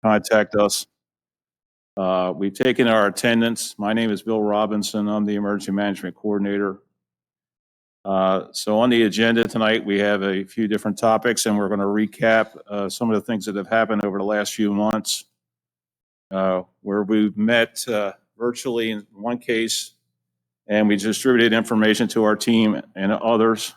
contact us. We've taken our attendance. My name is Bill Robinson. I'm the Emergency Management Coordinator. So on the agenda tonight, we have a few different topics, and we're going to recap some of the things that have happened over the last few months, where we've met virtually in one case, and we distributed information to our team and others.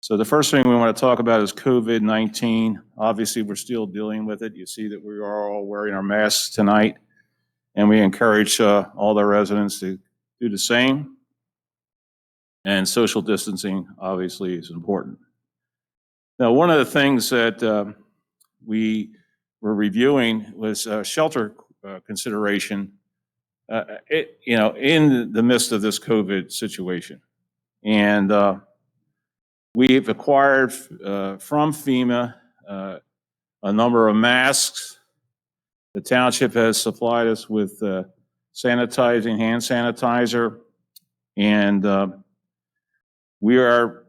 So the first thing we want to talk about is COVID-19. Obviously, we're still dealing with it. You see that we are all wearing our masks tonight, and we encourage all the residents to do the same. And social distancing, obviously, is important. Now, one of the things that we were reviewing was shelter consideration, in the midst of this COVID situation. And we've acquired from FEMA a number of masks. The township has supplied us with sanitizing hand sanitizer, and we are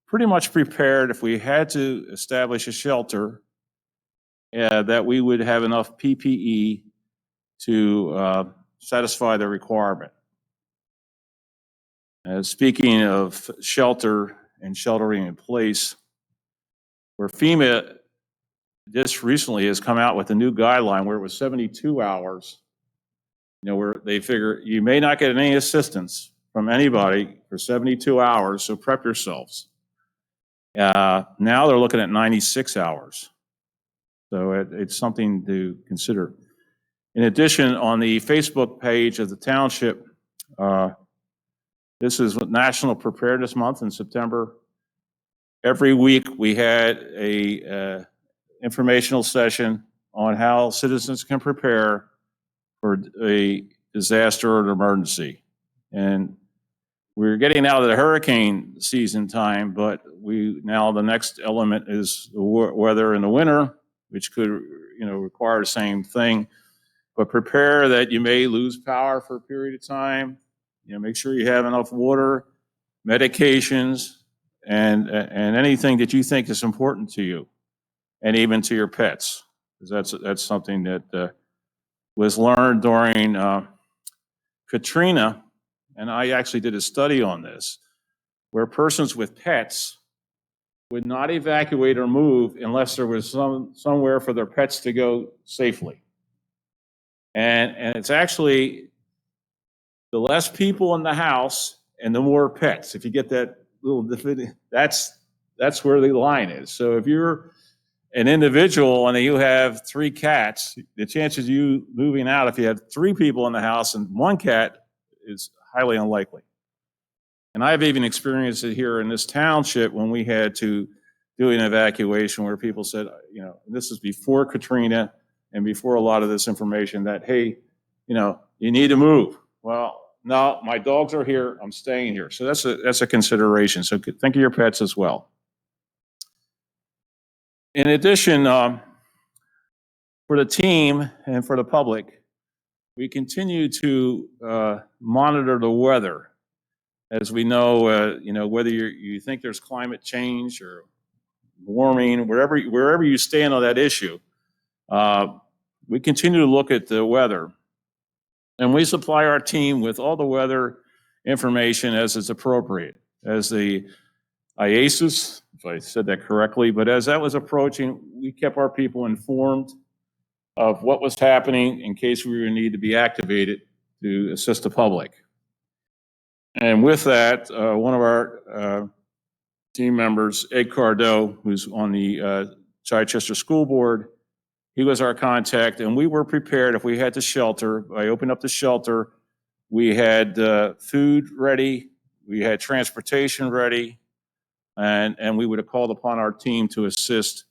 pretty much prepared if we had to establish a shelter that we would have enough PPE to satisfy the requirement. Speaking of shelter and sheltering in place, where FEMA just recently has come out with a new guideline where it was 72 hours, where they figure you may not get any assistance from anybody for 72 hours, so prep yourselves. Now they're looking at 96 hours. So it's something to consider. In addition, on the Facebook page of the township, this is National Preparedness Month in September. Every week we had a informational session on how citizens can prepare for a disaster or an emergency. And we're getting out of the hurricane season time, but now the next element is the weather in the winter, which could require the same thing. But prepare that you may lose power for a period of time. Make sure you have enough water, medications, and anything that you think is important to you, and even to your pets, because that's something that was learned during Katrina, and I actually did a study on this, where persons with pets would not evacuate or move unless there was somewhere for their pets to go safely. And it's actually the less people in the house and the more pets. If you get that little definition, that's where the line is. So if you're an individual and you have 3 cats, the chances of you moving out if you have 3 people in the house and 1 cat is highly unlikely. And I've even experienced it here in this township when we had to do an evacuation where people said, this is before Katrina and before a lot of this information that, hey, you need to move. Well, no, my dogs are here, I'm staying here. So that's a consideration. So think of your pets as well. In addition, for the team and for the public, we continue to monitor the weather. As we know, whether you think there's climate change or warming, wherever you stand on that issue, we continue to look at the weather. And we supply our team with all the weather information as it's appropriate. As the IASIS, if I said that correctly, but as that was approaching, we kept our people informed of what was happening in case we would need to be activated to assist the public. And with that, one of our team members, Ed Cardo, who's on the Chichester School Board, he was our contact, and we were prepared if we had to shelter. I opened up the shelter. We had food ready. We had transportation ready, and we would have called upon our team to assist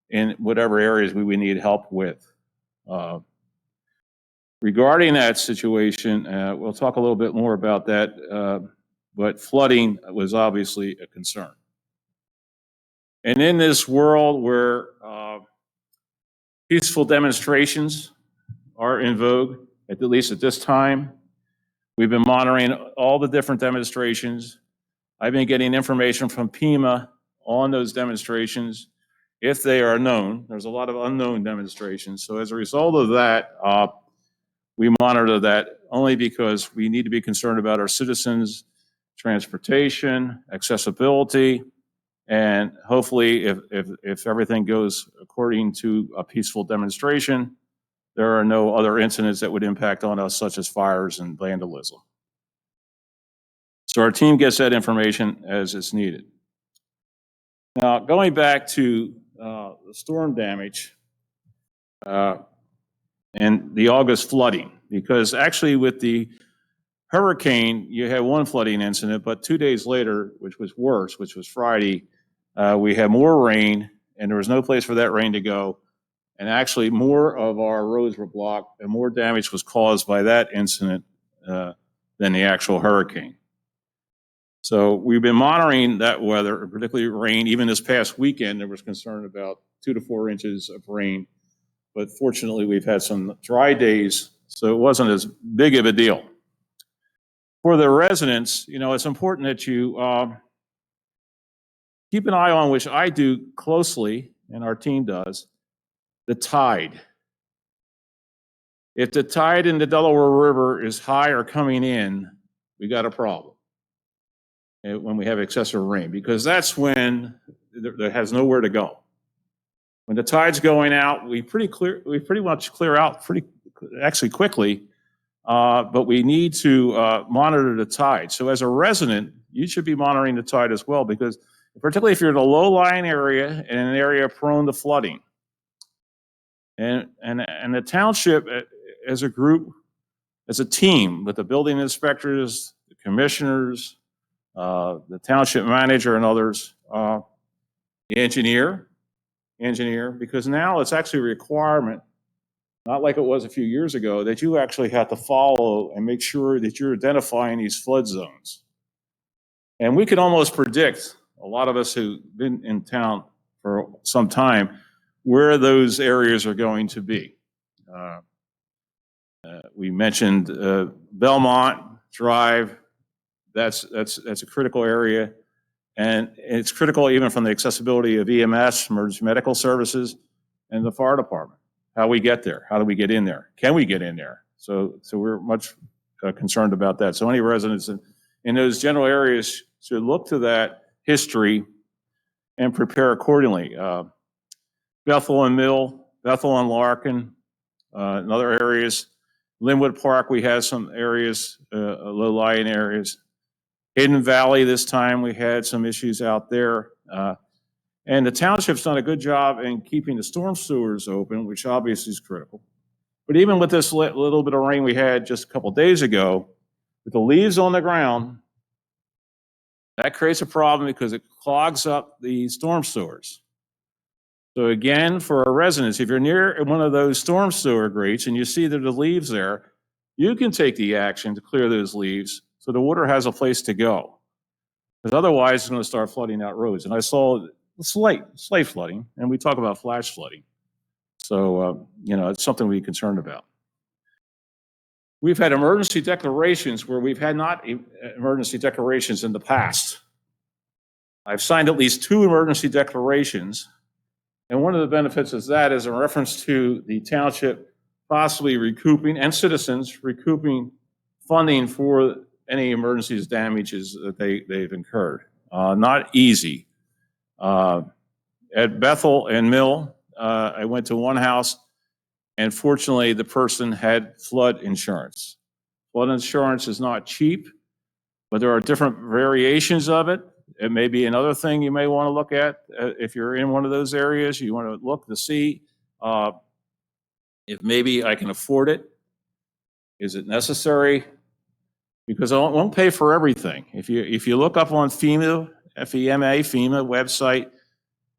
in whatever areas we would need help with. Regarding that situation, we'll talk a little bit more about that, but flooding was obviously a concern. And in this world where peaceful demonstrations are in vogue, at least at this time, we've been monitoring all the different demonstrations. I've been getting information from FEMA on those demonstrations, if they are known. There's a lot of unknown demonstrations. So as a result of that, we monitor that only because we need to be concerned about our citizens' transportation, accessibility, and hopefully if everything goes according to a peaceful demonstration, there are no other incidents that would impact on us, such as fires and vandalism. So our team gets that information as it's needed. Now, going back to the storm damage and the August flooding, because actually with the hurricane, you had one flooding incident, but 2 days later, which was worse, which was Friday, we had more rain, and there was no place for that rain to go. And actually, more of our roads were blocked, and more damage was caused by that incident than the actual hurricane. So we've been monitoring that weather, particularly rain. Even this past weekend, there was concern about 2 to 4 inches of rain. But fortunately, we've had some dry days, so it wasn't as big of a deal. For the residents, it's important that you keep an eye on, which I do closely, and our team does, the tide. If the tide in the Delaware River is high or coming in, we got a problem when we have excessive rain, because that's when there has nowhere to go. When the tide's going out, we pretty much clear out actually quickly, but we need to monitor the tide. So as a resident, you should be monitoring the tide as well, because particularly if you're in a low-lying area and an area prone to flooding. And the township as a group, as a team with the building inspectors, the commissioners, the township manager and others, the engineer, because now it's actually a requirement, not like it was a few years ago, that you actually have to follow and make sure that you're identifying these flood zones. And we can almost predict, a lot of us who've been in town for some time, where those areas are going to be. We mentioned Belmont Drive. That's a critical area, and it's critical even from the accessibility of EMS, emergency medical services, and the fire department. How we get there? How do we get in there? Can we get in there? So we're much concerned about that. So any residents in those general areas should look to that history and prepare accordingly. Bethel and Mill, Bethel and Larkin, and other areas. Linwood Park, we have some areas, low-lying areas. Hidden Valley, this time we had some issues out there. And the township's done a good job in keeping the storm sewers open, which obviously is critical. But even with this little bit of rain we had just a couple days ago, with the leaves on the ground, that creates a problem because it clogs up the storm sewers. So again, for our residents, if you're near one of those storm sewer grates and you see that the leaves there, you can take the action to clear those leaves so the water has a place to go. Because otherwise, it's going to start flooding out roads. And I saw slight flooding, and we talk about flash flooding. So, it's something we're concerned about. We've had emergency declarations where we've had not emergency declarations in the past. I've signed at least 2 emergency declarations. And one of the benefits of that is in reference to the township possibly recouping, and citizens recouping funding for any emergencies damages that they've incurred. Not easy. At Bethel and Mill, I went to one house, and fortunately the person had flood insurance. Flood insurance is not cheap, but there are different variations of it. It may be another thing you may want to look at if you're in one of those areas. You want to look to see if maybe I can afford it. Is it necessary? Because I won't pay for everything. If you look up on FEMA website,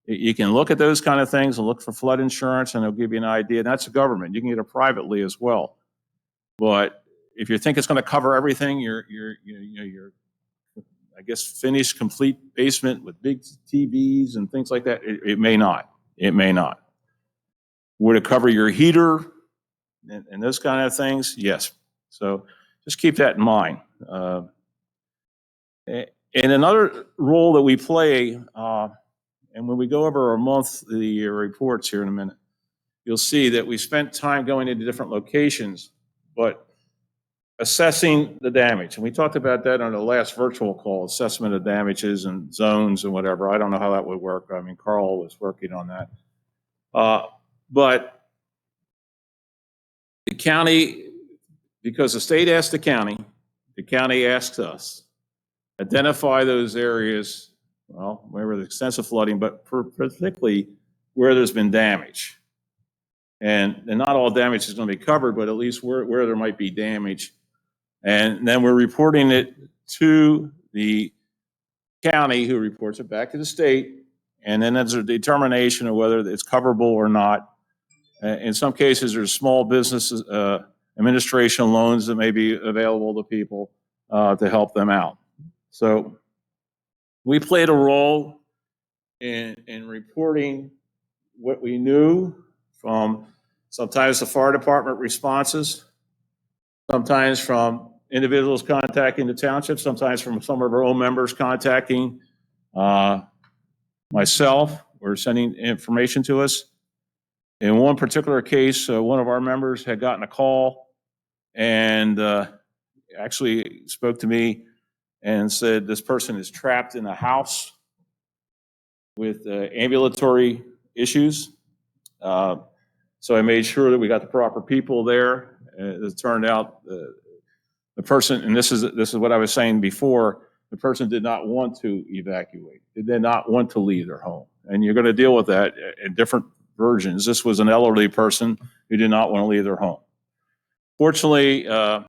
you can look at those kind of things and look for flood insurance, and it'll give you an idea. And that's a government. You can get it privately as well. But if you think it's going to cover everything, your I guess finished complete basement with big TVs and things like that, it may not. It may not. Would it cover your heater and those kind of things? Yes. So just keep that in mind. And another role that we play, and And when we go over our monthly reports here in a minute, you'll see that we spent time going into different locations, but assessing the damage. And we talked about that on the last virtual call, assessment of damages and zones and whatever. I don't know how that would work. I mean, Carl was working on that. But the county, because the state asked the county asked us, identify those areas, well, where there's extensive flooding, but particularly where there's been damage. And not all damage is going to be covered, but at least where there might be damage. And then we're reporting it to the county, who reports it back to the state. And then there's a determination of whether it's coverable or not. In some cases, there's small business administration loans that may be available to people to help them out. So we played a role in reporting what we knew from sometimes the fire department responses, sometimes from individuals contacting the township, sometimes from some of our own members contacting myself or sending information to us. In one particular case, one of our members had gotten a call and actually spoke to me and said this person is trapped in a house with ambulatory issues. So I made sure that we got the proper people there. It turned out the person, and this is what I was saying before, the person did not want to evacuate. They did not want to leave their home. And you're going to deal with that in different versions. This was an elderly person who did not want to leave their home. Fortunately, the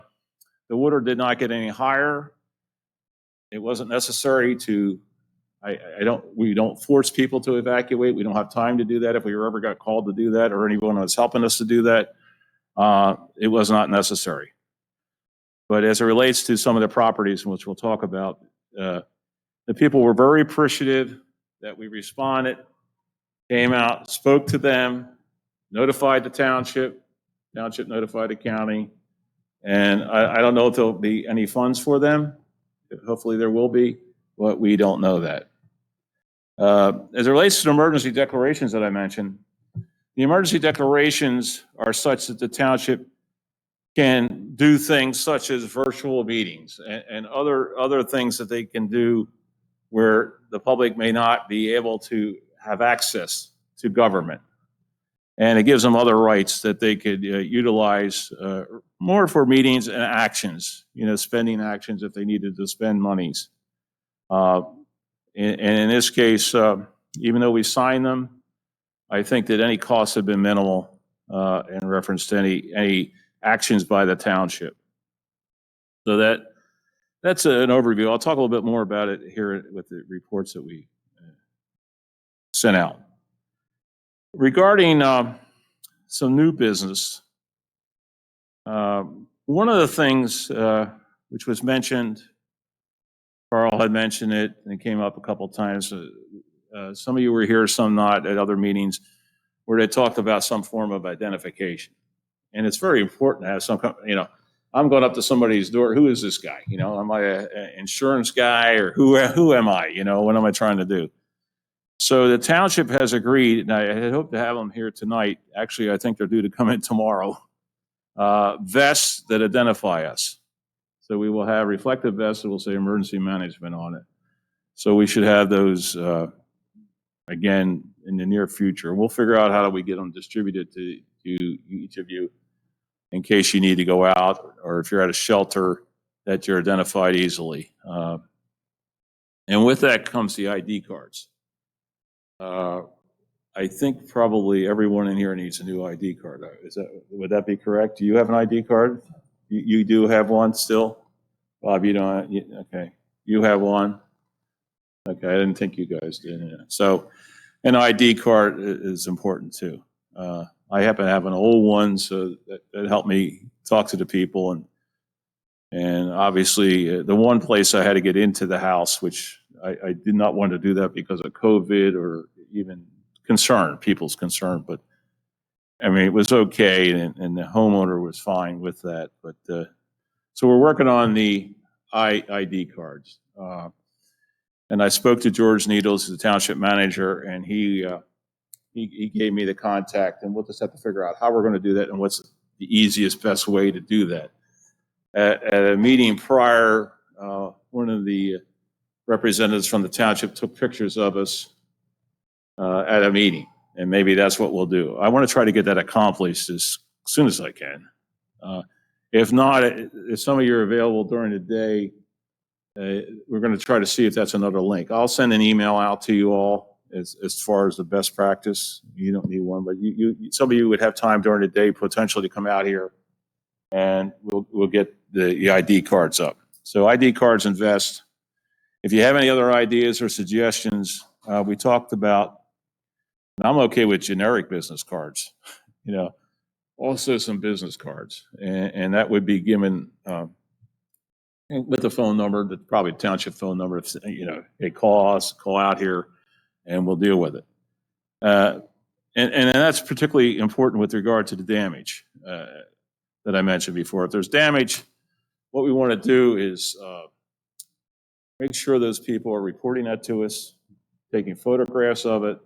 water did not get any higher. It wasn't necessary to, we don't force people to evacuate. We don't have time to do that. If we ever got called to do that or anyone was helping us to do that, it was not necessary. But as it relates to some of the properties, which we'll talk about, the people were very appreciative that we responded, came out, spoke to them, notified the township notified the county, and I don't know if there'll be any funds for them. Hopefully there will be, but we don't know that. As it relates to the emergency declarations that I mentioned, the emergency declarations are such that the township can do things such as virtual meetings and other things that they can do where the public may not be able to have access to government. And it gives them other rights that they could utilize more for meetings and actions, spending actions if they needed to spend monies. And in this case, even though we signed them, I think that any costs have been minimal in reference to any actions by the township. So that's an overview. I'll talk a little bit more about it here with the reports that we sent out. Regarding some new business, one of the things which was mentioned, Carl had mentioned it, and it came up a couple of times. Some of you were here, some not, at other meetings, where they talked about some form of identification. And it's very important to have some, I'm going up to somebody's door. Who is this guy? Am I an insurance guy, or who am I? What am I trying to do? So the township has agreed, and I had hoped to have them here tonight. Actually, I think they're due to come in tomorrow. Vests that identify us. So we will have reflective vests that will say emergency management on it. So we should have those again in the near future. We'll figure out how do we get them distributed to each of you in case you need to go out, or if you're at a shelter that you're identified easily. And with that comes the ID cards. I think probably everyone in here needs a new ID card. Would that be correct? Do you have an ID card? You do have one still? Bob, you don't? Okay. You have one? Okay, I didn't think you guys did. Yeah. So an ID card is important too. I happen to have an old one, so that helped me talk to the people. And obviously, the one place I had to get into the house, which I did not want to do that because of COVID or even people's concern. But I mean, it was okay, and the homeowner was fine with that. But so we're working on the ID cards. And I spoke to George Needles, the township manager, and he gave me the contact, and we'll just have to figure out how we're going to do that and what's the easiest, best way to do that. At a meeting prior, one of the representatives from the township took pictures of us at a meeting, and maybe that's what we'll do. I want to try to get that accomplished as soon as I can. If not, if some of you are available during the day, we're going to try to see if that's another link. I'll send an email out to you all as far as the best practice. You don't need one, but some of you would have time during the day potentially to come out here, and we'll get the ID cards up. So ID cards invest. If you have any other ideas or suggestions, we talked about, and I'm okay with generic business cards, also some business cards, and that would be given with the phone number, probably township phone number. If hey, call us, call out here, and we'll deal with it. And that's particularly important with regard to the damage that I mentioned before. If there's damage, what we want to do is make sure those people are reporting that to us, taking photographs of it,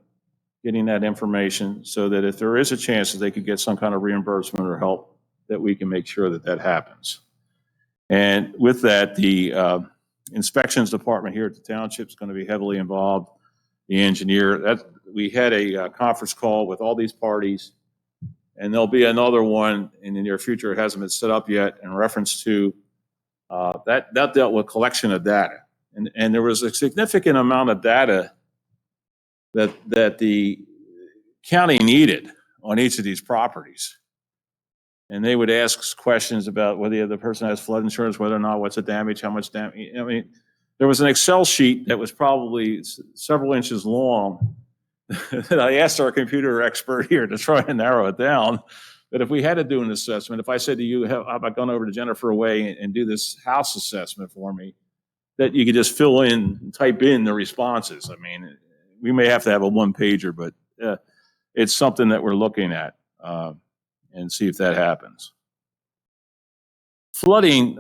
getting that information, so that if there is a chance that they could get some kind of reimbursement or help, that we can make sure that that happens. And with that, the inspections department here at the township is going to be heavily involved. The engineer, we had a conference call with all these parties, and there'll be another one in the near future. It hasn't been set up yet in reference to that dealt with collection of data. And there was a significant amount of data that the county needed on each of these properties. And they would ask questions about whether the person has flood insurance, whether or not, what's the damage, how much damage. I mean, there was an Excel sheet that was probably several inches long that I asked our computer expert here to try and narrow it down. That if we had to do an assessment, if I said to you, how about going over to Jennifer Way and do this house assessment for me, that you could just fill in, type in the responses. I mean, we may have to have a one-pager, but it's something that we're looking at and see if that happens. Flooding,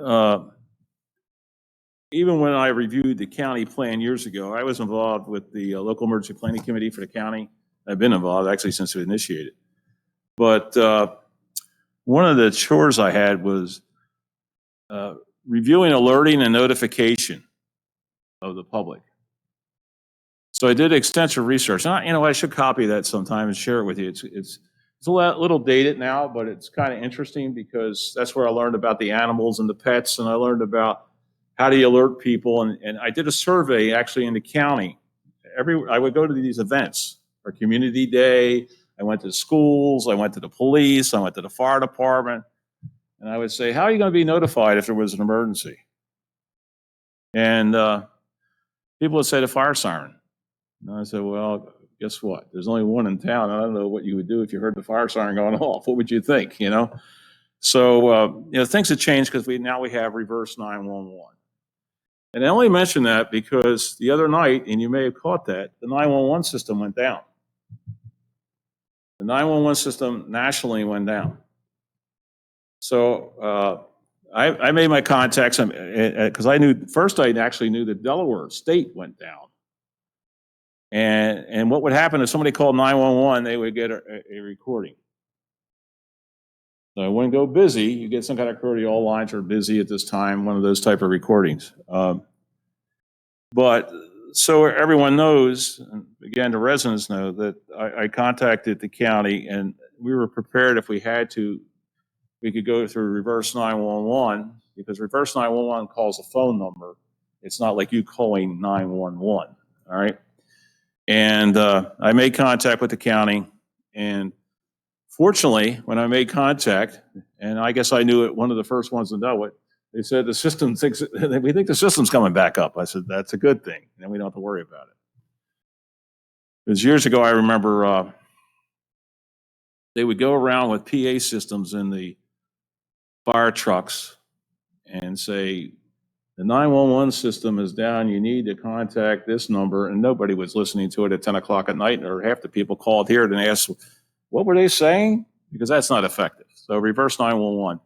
even when I reviewed the county plan years ago, I was involved with the local emergency planning committee for the county. I've been involved actually since we initiated. But one of the chores I had was reviewing alerting and notification of the public. So I did extensive research. And I should copy that sometime and share it with you. It's a little dated now, but it's kind of interesting because that's where I learned about the animals and the pets, and I learned about how do you alert people. And I did a survey actually in the county. I would go to these events, our community day. I went to schools, I went to the police, I went to the fire department, and I would say, how are you going to be notified if there was an emergency? And people would say the fire siren. And I said, well, guess what? There's only one in town. I don't know what you would do if you heard the fire siren going off. What would you think, So, things have changed because now we have reverse 911. And I only mention that because the other night, and you may have caught that, the 911 system went down. The 911 system nationally went down. So I made my contacts because I actually knew that Delaware State went down. And what would happen if somebody called 911, they would get a recording. So it wouldn't go busy. You get some kind of recording, all lines are busy at this time, one of those type of recordings. But so everyone knows, and again, the residents know that I contacted the county and we were prepared if we had to, we could go through reverse 911 because reverse 911 calls a phone number. It's not like you calling 911, all right? And I made contact with the county, and fortunately, when I made contact, and I guess I knew it, one of the first ones to know it, they said we think the system's coming back up. I said, that's a good thing, and we don't have to worry about it. Because years ago, I remember they would go around with PA systems in the fire trucks and say, the 911 system is down, you need to contact this number, and nobody was listening to it at 10 o'clock at night, or half the people called here and asked, what were they saying? Because that's not effective. So reverse 911.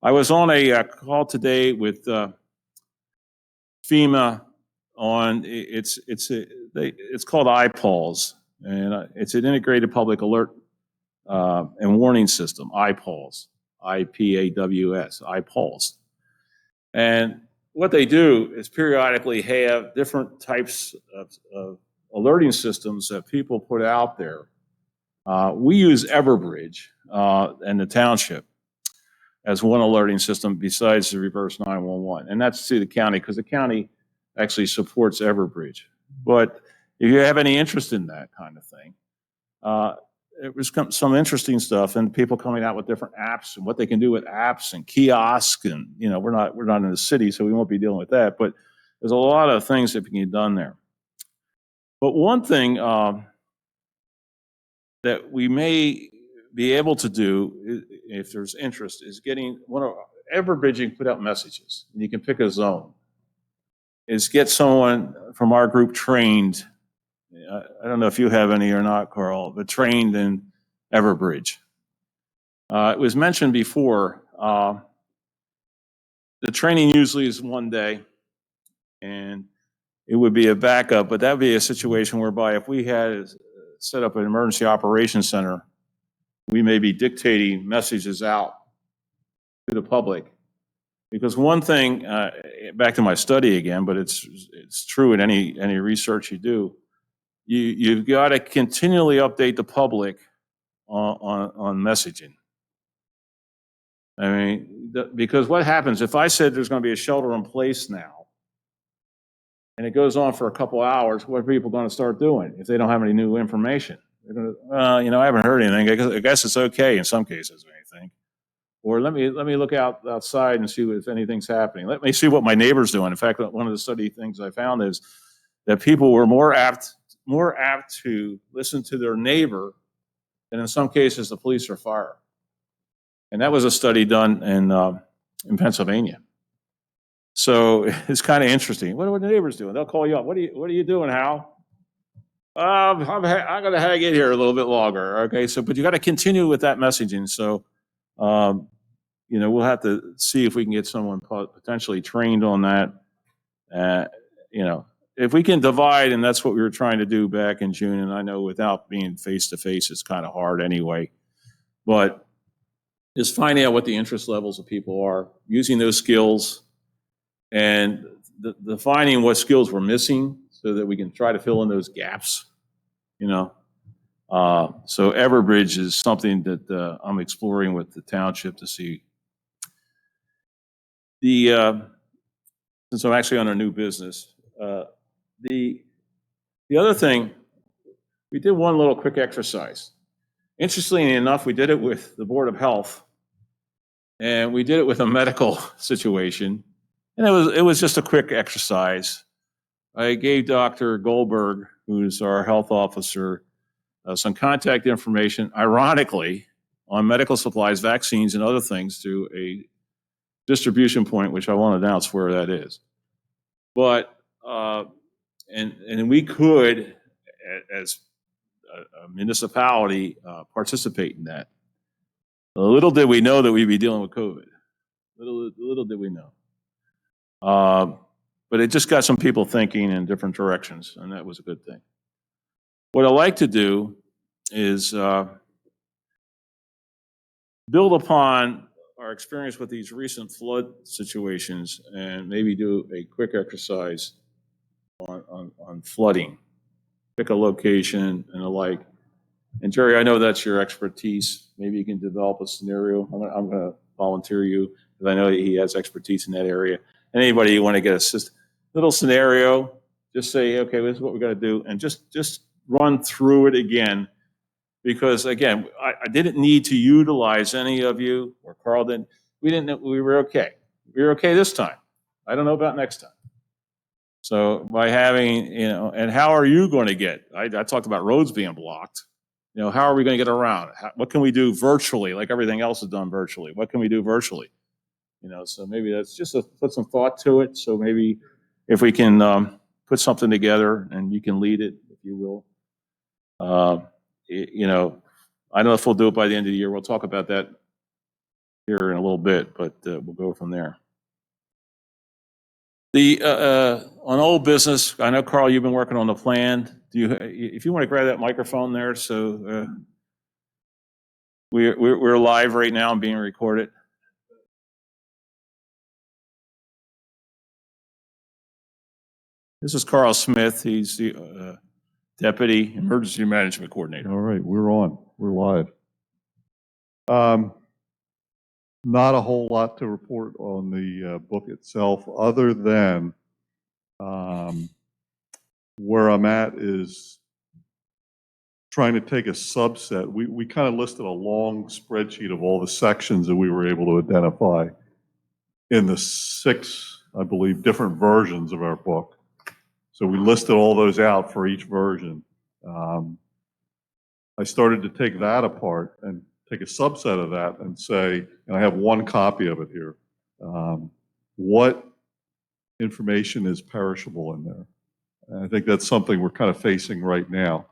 I was on a call today with FEMA on, it's called IPAWS, and it's an integrated public alert and warning system, IPAWS, IPAWS, IPAWS. And what they do is periodically have different types of alerting systems that people put out there. We use Everbridge and the township as one alerting system besides the reverse 911. And that's to the county, because the county actually supports Everbridge. But if you have any interest in that kind of thing, it was some interesting stuff, and people coming out with different apps and what they can do with apps and kiosks, and we're not in the city, so we won't be dealing with that. But there's a lot of things that can be done there. But one thing that we may be able to do, if there's interest, is getting Everbridging put out messages, and you can pick a zone. Is get someone from our group trained. I don't know if you have any or not, Carl, but trained in Everbridge. It was mentioned before, the training usually is 1 day, and it would be a backup, but that would be a situation whereby if we had set up an emergency operations center, we may be dictating messages out to the public. Because one thing, back to my study again, but it's true in any research you do, you've got to continually update the public on messaging. I mean, because what happens if I said there's going to be a shelter in place now, and it goes on for a couple hours, what are people going to start doing if they don't have any new information? They're going to, I haven't heard anything. I guess it's okay in some cases, I think. Or let me look outside and see if anything's happening. Let me see what my neighbor's doing. In fact, one of the study things I found is that people were more apt to listen to their neighbor than in some cases the police or fire. And that was a study done in Pennsylvania. So it's kind of interesting. What are the neighbors doing? They'll call you up. What are you doing, Hal? I'm going to hang in here a little bit longer. Okay, but you got to continue with that messaging. So, we'll have to see if we can get someone potentially trained on that. If we can divide, and that's what we were trying to do back in June, and I know without being face-to-face, it's kind of hard anyway, but just finding out what the interest levels of people are, using those skills, and defining what skills we're missing so that we can try to fill in those gaps, So Everbridge is something that I'm exploring with the township to see. Since I'm actually on a new business, the other thing, we did one little quick exercise. Interestingly enough, we did it with the Board of Health, and we did it with a medical situation, and it was just a quick exercise. I gave Dr. Goldberg, who's our health officer, some contact information, ironically, on medical supplies, vaccines, and other things to a distribution point, which I won't announce where that is. But and we could, as a municipality, participate in that. Little did we know that we'd be dealing with COVID. Little did we know. But it just got some people thinking in different directions, and that was a good thing. What I like to do is build upon our experience with these recent flood situations and maybe do a quick exercise on flooding, pick a location and the like. And Jerry, I know that's your expertise. Maybe you can develop a scenario. I'm going to volunteer you because I know he has expertise in that area. And anybody you want to get a little scenario, just say, okay, this is what we got to do, and just run through it again. Because again, I didn't need to utilize any of you, or Carl didn't. We were okay. We were okay this time. I don't know about next time. So by having, and how are you going to get? I talked about roads being blocked. How are we going to get around? What can we do virtually, like everything else is done virtually? What can we do virtually? So maybe that's just put some thought to it. So maybe if we can put something together and you can lead it, if you will. I don't know if we'll do it by the end of the year. We'll talk about that here in a little bit, but we'll go from there. On old business, I know, Carl, you've been working on the plan. If you want to grab that microphone there, so we're live right now and being recorded. This is Carl Smith. He's the Deputy Emergency Management Coordinator. All right, we're on. We're live. Not a whole lot to report on the book itself, other than where I'm at is trying to take a subset. We kind of listed a long spreadsheet of all the sections that we were able to identify in the 6, I believe, different versions of our book. So we listed all those out for each version. I started to take that apart and take a subset of that and say, and I have one copy of it here, what information is perishable in there? And I think that's something we're kind of facing right now.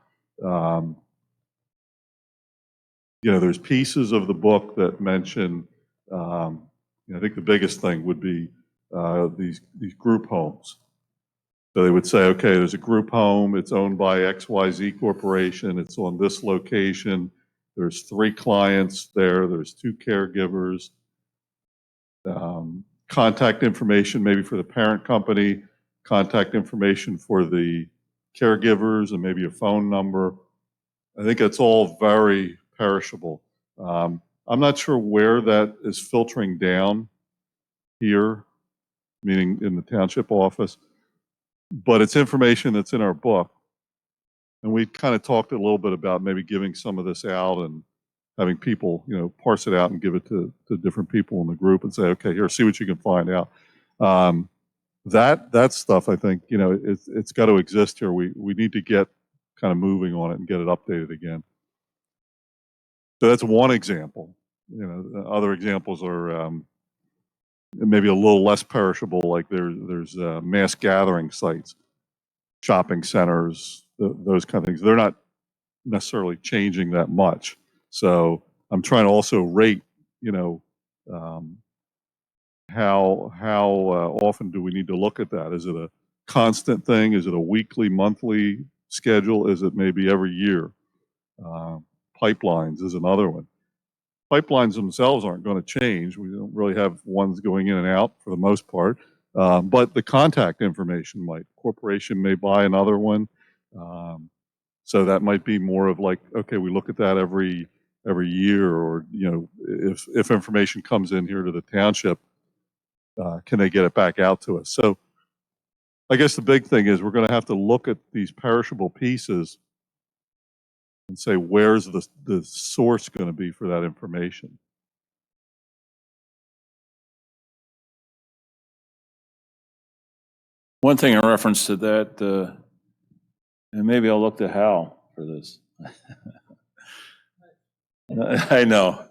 There's pieces of the book that mention, I think the biggest thing would be these group homes. So they would say, okay, there's a group home, it's owned by XYZ Corporation, it's on this location, there's 3 clients there, there's 2 caregivers, contact information maybe for the parent company, contact information for the caregivers, and maybe a phone number. I think that's all very perishable. I'm not sure where that is filtering down here, meaning in the township office, but it's information that's in our book. And we kind of talked a little bit about maybe giving some of this out and having people, parse it out and give it to different people in the group and say, okay, here, see what you can find out. That stuff, I think, it's got to exist here. We need to get kind of moving on it and get it updated again. So that's one example. Other examples are maybe a little less perishable, like there's mass gathering sites, shopping centers, those kind of things. They're not necessarily changing that much. So I'm trying to also rate, how often do we need to look at that? Is it a constant thing? Is it a weekly, monthly schedule? Is it maybe every year? Pipelines is another one. Pipelines themselves aren't going to change. We don't really have ones going in and out for the most part. But the contact information might. Corporation may buy another one. So that might be more of like, okay, we look at that every year, or, if information comes in here to the township, can they get it back out to us? So I guess the big thing is we're going to have to look at these perishable pieces and say, where's the source going to be for that information? One thing in reference to that, and maybe I'll look to Hal for this. I know.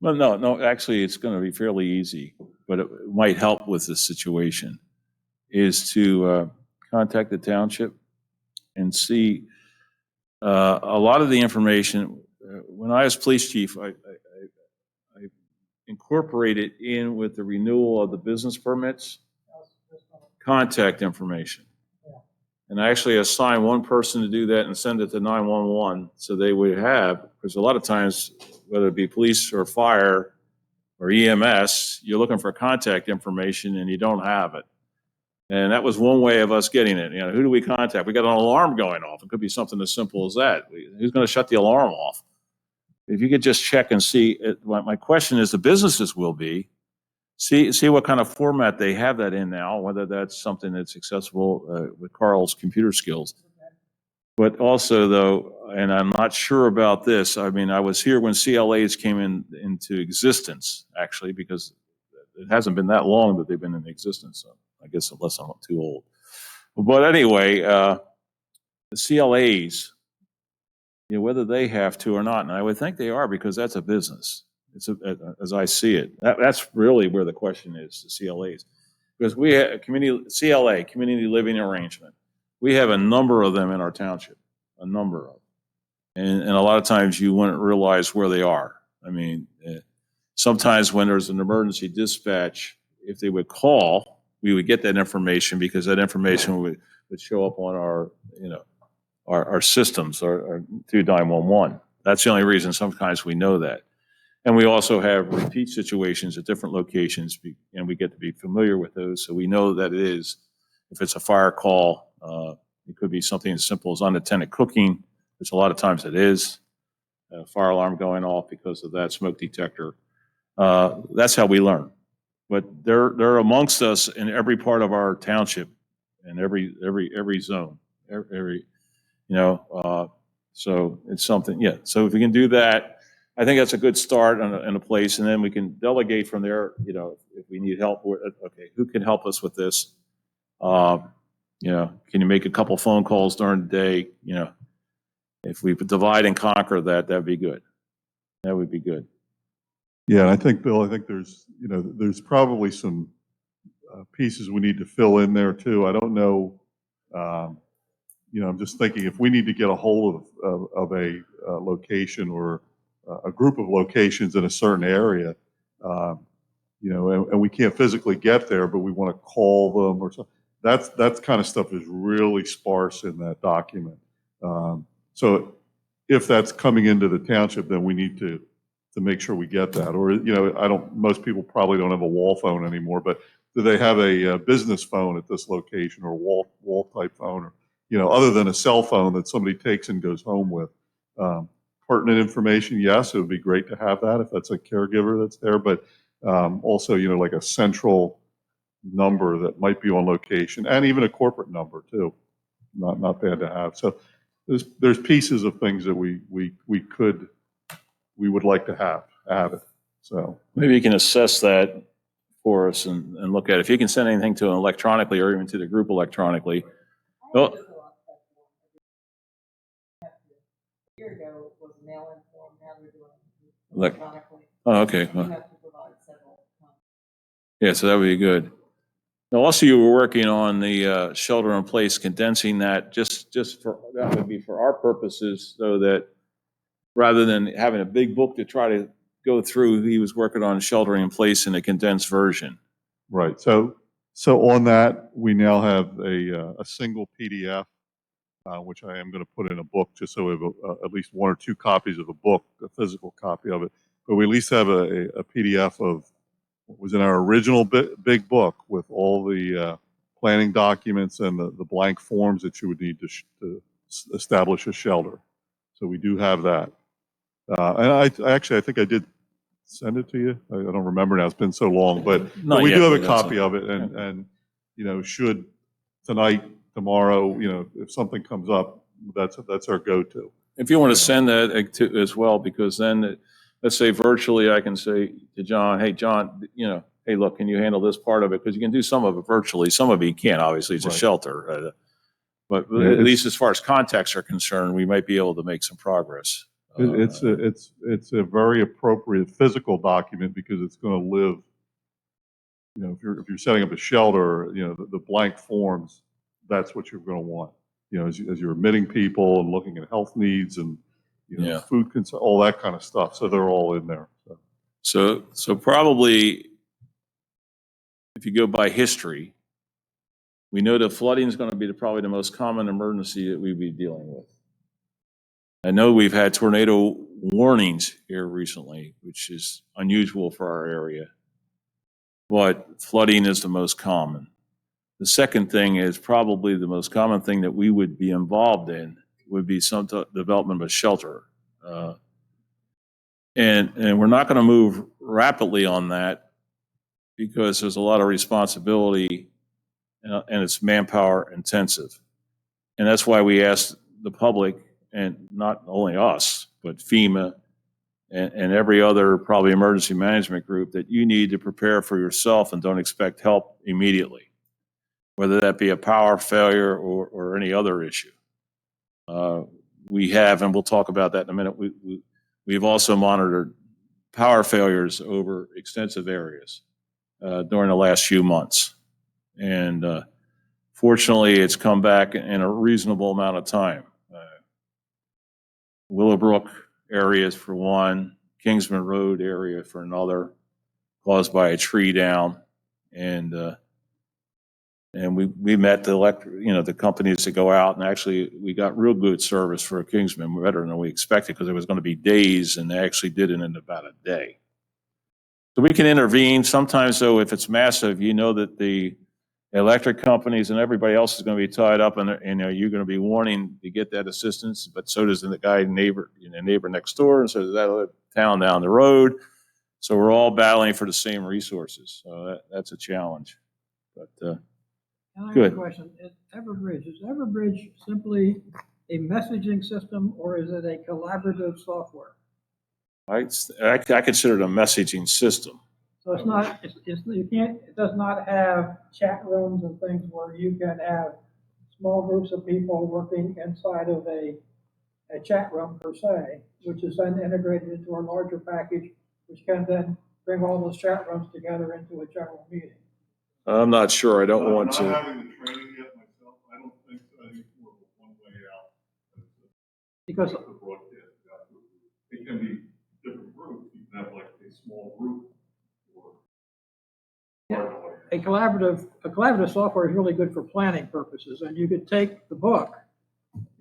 Well, no, actually, it's going to be fairly easy, but it might help with this situation, is to contact the township and see a lot of the information. When I was police chief, I incorporated in with the renewal of the business permits, contact information. And I actually assigned one person to do that and send it to 911, so they would have, because a lot of times, whether it be police or fire or EMS, you're looking for contact information and you don't have it. And that was one way of us getting it. Who do we contact? We got an alarm going off. It could be something as simple as that. Who's going to shut the alarm off? If you could just check and see, my question is, the businesses will be, see what kind of format they have that in now, whether that's something that's accessible with Carl's computer skills. But also, though, and I'm not sure about this, I mean, I was here when CLAs came into existence, actually, because it hasn't been that long that they've been in existence, so I guess unless I'm too old. But anyway, the CLAs, whether they have to or not, and I would think they are, because that's a business. As I see it, that's really where the question is, the CLAs, because we have community living arrangement. We have a number of them in our township, a number of them, and a lot of times you wouldn't realize where they are. I mean, sometimes when there's an emergency dispatch, if they would call, we would get that information because that information would show up on our, our systems or through 911. That's the only reason sometimes we know that. And we also have repeat situations at different locations, and we get to be familiar with those. So we know that it is, if it's a fire call, it could be something as simple as unattended cooking, which a lot of times it is, a fire alarm going off because of that smoke detector. That's how we learn. But they're amongst us in every part of our township and every zone, so it's something, yeah. So if we can do that, I think that's a good start in a place, and then we can delegate from there. If we need help, okay, who can help us with this? Can you make a couple phone calls during the day? If we divide and conquer that'd be good. That would be good. Yeah, and I think, Bill, there's probably some pieces we need to fill in there too. I don't know, I'm just thinking if we need to get a hold of a location or a group of locations in a certain area, and we can't physically get there, but we want to call them or something. That kind of stuff is really sparse in that document. So if that's coming into the township, then we need to make sure we get that. Or, most people probably don't have a wall phone anymore, but do they have a business phone at this location or a wall type phone, or, other than a cell phone that somebody takes and goes home with? Pertinent information, yes, it would be great to have that if that's a caregiver that's there, but also, like a central number that might be on location, and even a corporate number too. Not bad to have. So there's pieces of things that we would like to have it. So maybe you can assess that for us and look at it. If you can send anything to them electronically or even to the group electronically. Well, a year ago it was mail-in form, now they're doing it Like- electronically. oh, okay. You Well, have to provide several times. yeah, so that would be good. Now, also, you were working on the shelter in place, condensing that just for, that would be for our purposes, so that rather than having a big book to try to go through, he was working on sheltering in place in a condensed version. right. So on that, we now have a single PDF, which I am going to put in a book, just so we have at least one or two copies of a book, a physical copy of it. But we at least have a PDF of what was in our original big book with all the planning documents and the blank forms that you would need to establish a shelter. So we do have that. And I think I did send it to you. I don't remember now. It's been so long, but we do have a copy of it. And should tonight, tomorrow, if something comes up, that's our go-to. If you want to send that to as well, because then, let's say virtually, I can say to John, hey, John, hey, look, can you handle this part of it? Because you can do some of it virtually. Some of it you can't, obviously. It's a Right. shelter. But Yeah, at least as far as contacts are concerned, we might be able to make some progress. It's a very appropriate physical document because it's going to live. If you're setting up a shelter, the blank forms, that's what you're going to want. As you're admitting people and looking at health needs and Yeah. food concern, all that kind of stuff. So they're all in there. So probably, if you go by history, we know that flooding is going to be probably the most common emergency that we'd be dealing with. I know we've had tornado warnings here recently, which is unusual for our area, but flooding is the most common. The second thing is probably the most common thing that we would be involved in would be some development of a shelter. And we're not going to move rapidly on that because there's a lot of responsibility and it's manpower intensive. And that's why we asked the public, and not only us, but FEMA and every other probably emergency management group, that you need to prepare for yourself and don't expect help immediately, whether that be a power failure or any other issue. We have, and we'll talk about that in a minute, we've also monitored power failures over extensive areas during the last few months. And fortunately, it's come back in a reasonable amount of time. Willowbrook areas for one, Kingsman Road area for another, caused by a tree down. And And we met the companies that go out, and actually we got real good service for Kingsman, better than we expected, because it was going to be days, and they actually did it in about a day. So we can intervene. Sometimes, though, if it's massive, you know that the electric companies and everybody else is going to be tied up, and you're going to be wanting to get that assistance, but so does the neighbor next door, and so does that other town down the road. So we're all battling for the same resources. So that's a challenge. But And I have Good. a question. Is Everbridge simply a messaging system, or is it a collaborative software? I consider it a messaging system. So it's not, it does not have chat rooms and things where you can have small groups of people working inside of a chat room per se, which is then integrated into a larger package, which can then bring all those chat rooms together into a general meeting. I'm not sure. I don't want Not to. having the training yet myself, I don't think so. I think it's more of a one way out. Because The broadcast out. It can be different groups. You can have like a small group or. a collaborative software is really good for planning purposes, and you could take the book,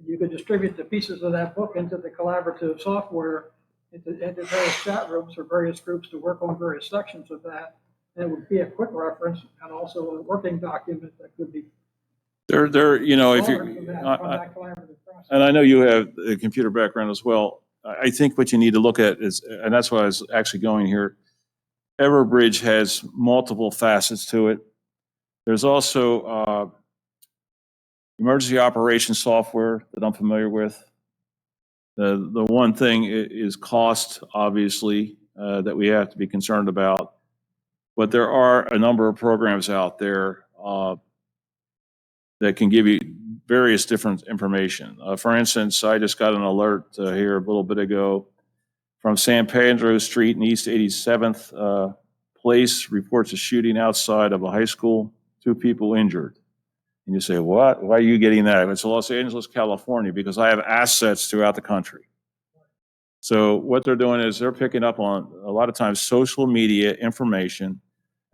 you could distribute the pieces of that book into the collaborative software, into various chat rooms for various groups to work on various sections of that. And it would be a quick reference and also a working document that could be If learned you, from that collaborative process. and I know you have a computer background as well. I think what you need to look at is, and that's why I was actually going here. Everbridge has multiple facets to it. There's also emergency operations software that I'm familiar with. The one thing is cost, obviously, that we have to be concerned about. But there are a number of programs out there that can give you various different information. For instance, I just got an alert here a little bit ago from San Pedro Street and East 87th Place reports a shooting outside of a high school, 2 people injured. And you say, what? Why are you getting that? It's Los Angeles, California, because I have assets throughout the country. So what they're doing is they're picking up on, a lot of times, social media information,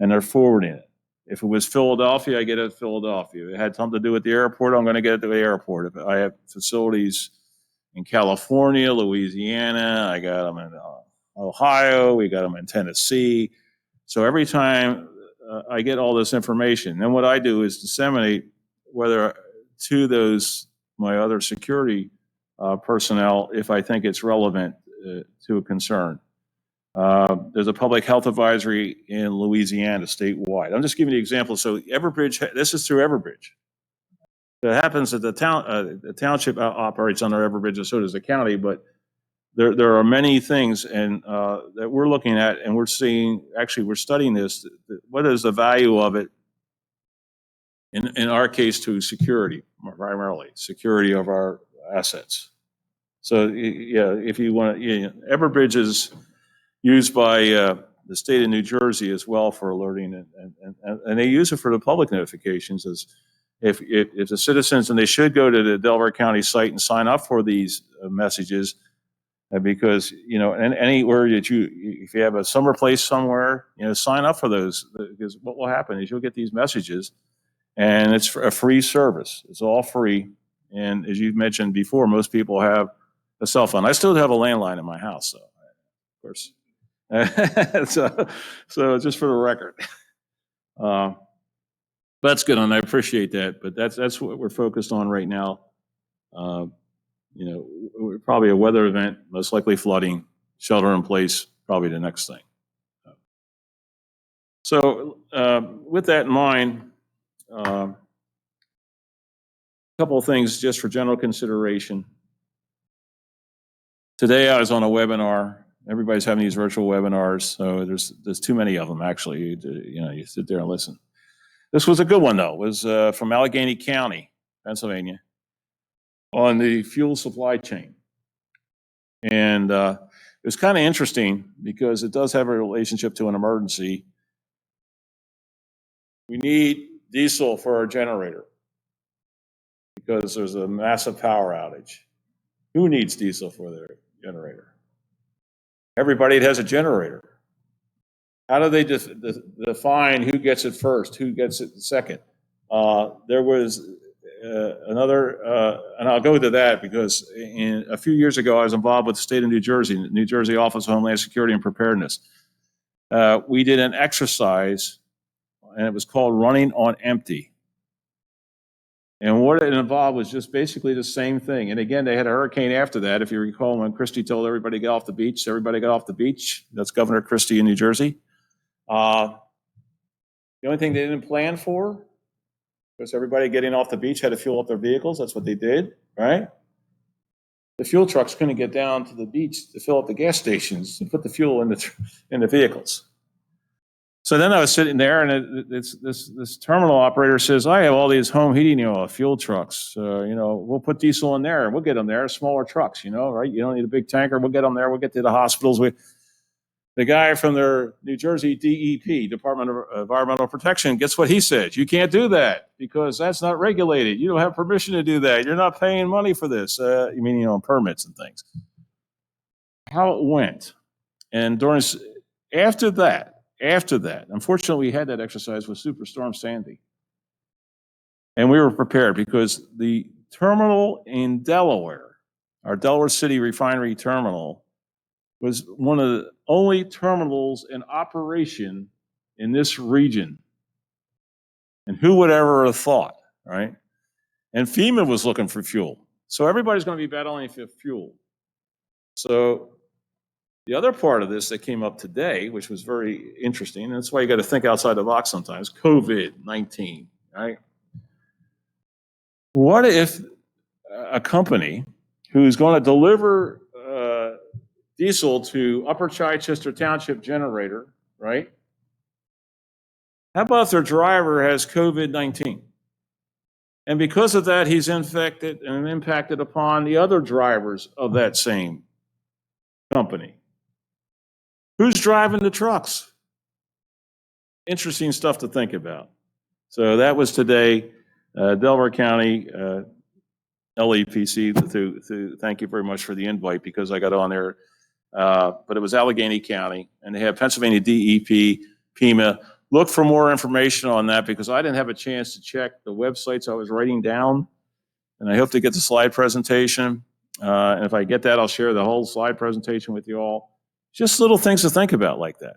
and they're forwarding it. If it was Philadelphia, I get it at Philadelphia. If it had something to do with the airport, I'm going to get it to the airport. If I have facilities in California, Louisiana, I got them in Ohio, we got them in Tennessee. So every time I get all this information, then what I do is disseminate whether to those, my other security personnel, if I think it's relevant to a concern. There's a public health advisory in Louisiana statewide. I'm just giving you an example. So Everbridge, this is through Everbridge. It happens that the township operates under Everbridge, and so does the county, but there are many things and that we're looking at, and we're seeing, actually we're studying this, what is the value of it in our case to security, primarily security of our assets. So yeah, if you want to, Everbridge is used by the state of New Jersey as well for alerting, and they use it for the public notifications. As if the citizens, and they should go to the Delaware County site and sign up for these messages, because and anywhere that if you have a summer place somewhere, sign up for those, because what will happen is you'll get these messages, and it's a free service. It's all free, and as you mentioned before, most people have a cell phone. I still have a landline in my house, so of course. so just for the record, that's good, and I appreciate that. But that's what we're focused on right now. We're probably a weather event, most likely flooding, shelter in place, probably the next thing. So with that in mind, a couple of things just for general consideration. Today I was on a webinar. Everybody's having these virtual webinars, so there's too many of them actually. You sit there and listen. This was a good one though. It was from Allegheny County, Pennsylvania, on the fuel supply chain, and it was kind of interesting because it does have a relationship to an emergency. We need diesel for our generator because there's a massive power outage. Who needs diesel for their generator? Everybody that has a generator. How do they define who gets it first, who gets it second? There was another, and I'll go to that because a few years ago, I was involved with the state of New Jersey, New Jersey Office of Homeland Security and Preparedness. We did an exercise, and it was called Running on Empty. And what it involved was just basically the same thing. And again, they had a hurricane after that. If you recall, when Christie told everybody to get off the beach, everybody got off the beach. That's Governor Christie in New Jersey. The only thing they didn't plan for was everybody getting off the beach had to fuel up their vehicles. That's what they did, right? The fuel trucks couldn't get down to the beach to fill up the gas stations and put the fuel in the vehicles. So then I was sitting there, and this terminal operator says, "I have all these home heating fuel trucks. We'll put diesel in there, and we'll get them there. Smaller trucks, right? You don't need a big tanker. We'll get them there. We'll get to the hospitals." The guy from their New Jersey DEP, Department of Environmental Protection, gets what he said. You can't do that because that's not regulated. You don't have permission to do that. You're not paying money for this. Permits and things. How it went, and after that, unfortunately, we had that exercise with Superstorm Sandy. And we were prepared because the terminal in Delaware, our Delaware City refinery terminal, was one of the only terminals in operation in this region. And who would ever have thought, right? And FEMA was looking for fuel. So everybody's going to be battling for fuel. So the other part of this that came up today, which was very interesting, and that's why you got to think outside the box sometimes, COVID-19, right? What if a company who's going to deliver diesel to Upper Chichester Township Generator, right? How about if their driver has COVID-19? And because of that, he's infected and impacted upon the other drivers of that same company. Who's driving the trucks? Interesting stuff to think about. So that was today, Delaware County, LEPC, thank you very much for the invite because I got on there. But it was Allegheny County, and they have Pennsylvania DEP, PEMA. Look for more information on that because I didn't have a chance to check the websites I was writing down, and I hope to get the slide presentation. And if I get that, I'll share the whole slide presentation with you all. Just little things to think about like that.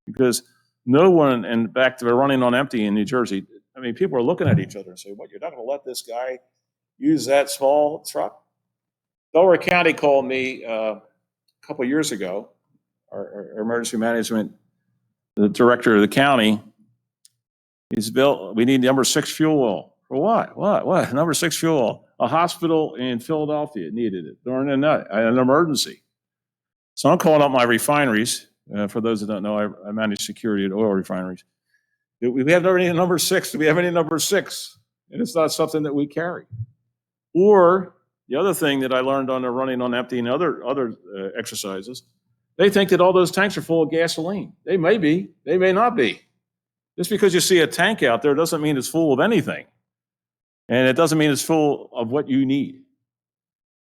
Because no one, and back to Running on Empty in New Jersey, I mean, people are looking at each other and say, what, you're not going to let this guy use that small truck? Delaware County called me a couple years ago, our emergency management, the director of the county. He's built, we need number 6 fuel oil. For what? Number 6 fuel oil. A hospital in Philadelphia needed it during an emergency. So I'm calling up my refineries. For those that don't know, I manage security at oil refineries. We have already number 6. Do we have any number 6? And it's not something that we carry. Or the other thing that I learned on the Running on Empty and other exercises, they think that all those tanks are full of gasoline. They may be, they may not be. Just because you see a tank out there doesn't mean it's full of anything. And it doesn't mean it's full of what you need.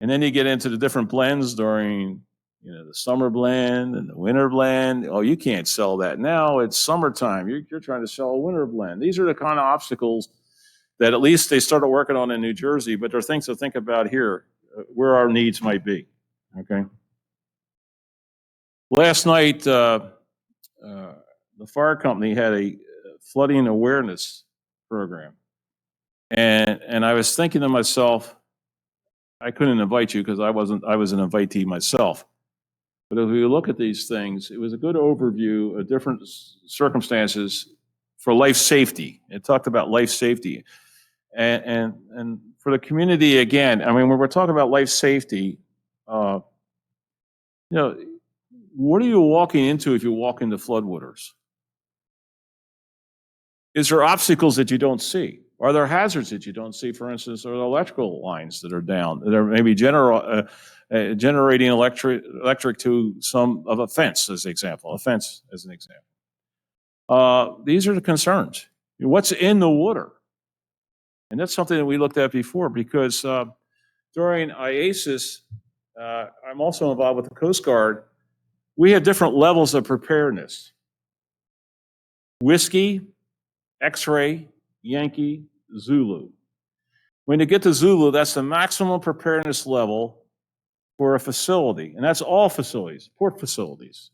And then you get into the different blends during, the summer blend and the winter blend. Oh, you can't sell that now. It's summertime. You're trying to sell a winter blend. These are the kind of obstacles that at least they started working on in New Jersey, but there are things to think about here, where our needs might be, okay? Last night, the fire company had a flooding awareness program. And I was thinking to myself, I couldn't invite you because I was an invitee myself. But if we look at these things, it was a good overview of different circumstances for life safety. It talked about life safety. And for the community, again, I mean, when we're talking about life safety, what are you walking into if you walk into floodwaters? Is there obstacles that you don't see? Are there hazards that you don't see? For instance, are there electrical lines that are down that are maybe generating electric to some of a fence, as an example. These are the concerns. What's in the water? And that's something that we looked at before because during IASIS, I'm also involved with the Coast Guard. We have different levels of preparedness. Whiskey, X-ray, Yankee, Zulu. When you get to Zulu, that's the maximum preparedness level for a facility, and that's all facilities,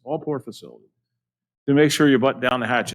all port facilities, to make sure you button down the hatches.